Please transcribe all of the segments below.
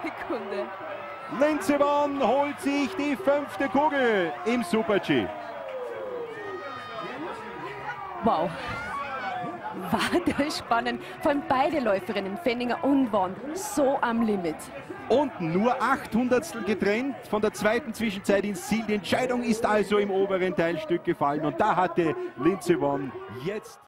Sekunde. Lindsey Vonn holt sich die 5. Kugel im Super-G. Wow. War das spannend. Vor allem beide Läuferinnen, Fenninger und Vonn, so am Limit. Und nur 800stel getrennt von der zweiten Zwischenzeit ins Ziel. Die Entscheidung ist also im oberen Teilstück gefallen. Und da hatte Lindsey Vonn jetzt...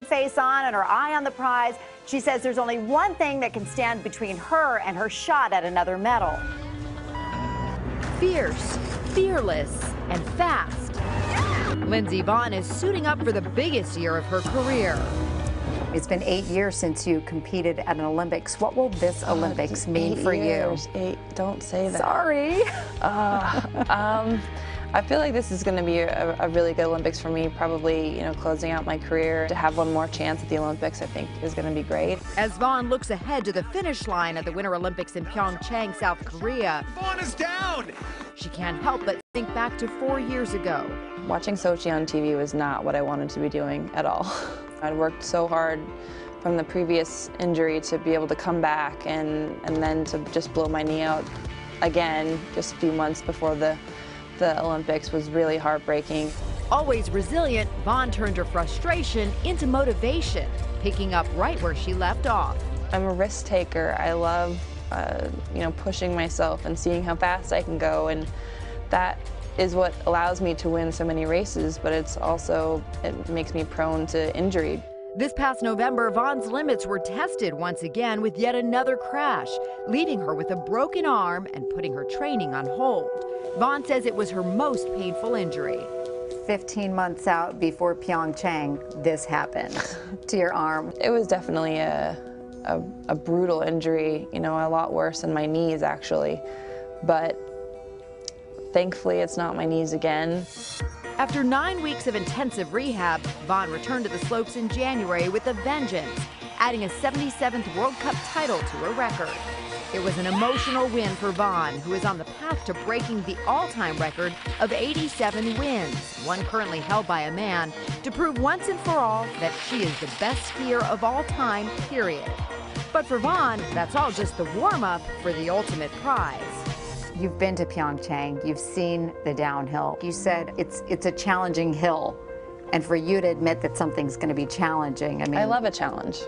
Face on and her eye on the prize. She says there's only one thing that can stand between her and her shot at another medal. Fierce, fearless, and fast. Lindsey Vonn is suiting up for the biggest year of her career. It's been 8 years since you competed at an Olympics. What will this Olympics mean for you? Don't say that. Sorry. I feel like this is going to be a really good Olympics for me, probably, closing out my career. To have one more chance at the Olympics, I think, is going to be great. As Vonn looks ahead to the finish line at the Winter Olympics in Pyeongchang, South Korea, Vonn is down! She can't help but think back to 4 years ago. Watching Sochi on TV was not what I wanted to be doing at all. I'd worked so hard from the previous injury to be able to come back and then to just blow my knee out again just a few months before the Olympics was really heartbreaking. Always resilient, Vonn turned her frustration into motivation, picking up right where she left off. I'm a risk taker. I love, pushing myself and seeing how fast I can go, and that is what allows me to win so many races, but it makes me prone to injury. This past November, Vonn's limits were tested once again with yet another crash, leaving her with a broken arm and putting her training on hold. Vonn says it was her most painful injury. 15 months out before Pyeongchang, this happened to your arm. It was definitely a brutal injury, a lot worse than my knees actually, but thankfully it's not my knees again. After 9 weeks of intensive rehab, Vonn returned to the slopes in January with a vengeance, adding a 77th World Cup title to her record. It was an emotional win for Vonn, who is on the path to breaking the all-time record of 87 wins, one currently held by a man, to prove once and for all that she is the best skier of all time, period. But for Vonn, that's all just the warm-up for the ultimate prize. You've been to Pyeongchang, you've seen the downhill. You said it's a challenging hill, and for you to admit that something's going to be challenging, I love a challenge.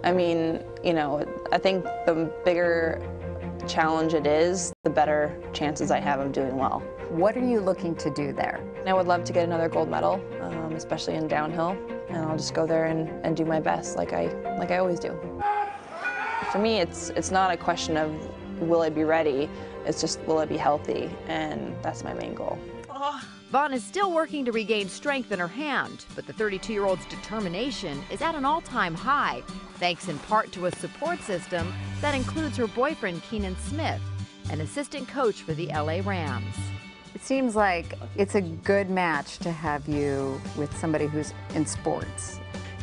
I mean, you know, I think the bigger challenge it is, the better chances I have of doing well. What are you looking to do there? I would love to get another gold medal, especially in downhill, and I'll just go there and do my best like I always do. For me, it's not a question of will I be ready, it's just will I be healthy, and that's my main goal. Vonn is still working to regain strength in her hand, but the 32-year-old's determination is at an all-time high, thanks in part to a support system that includes her boyfriend, Keenan Smith, an assistant coach for the LA Rams. It seems like it's a good match to have you with somebody who's in sports.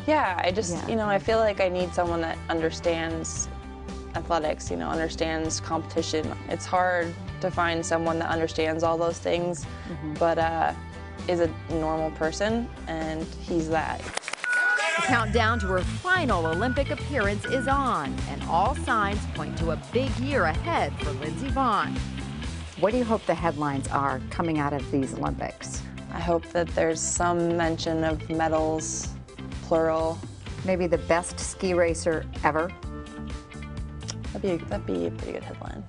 Yeah, you know, I feel like I need someone that understands athletics, you know, understands competition. It's hard to find someone that understands all those things, but is a normal person, and he's that. The countdown to her final Olympic appearance is on, and all signs point to a big year ahead for Lindsey Vonn. What do you hope the headlines are coming out of these Olympics? I hope that there's some mention of medals, plural. Maybe the best ski racer ever? That'd be a pretty good headline.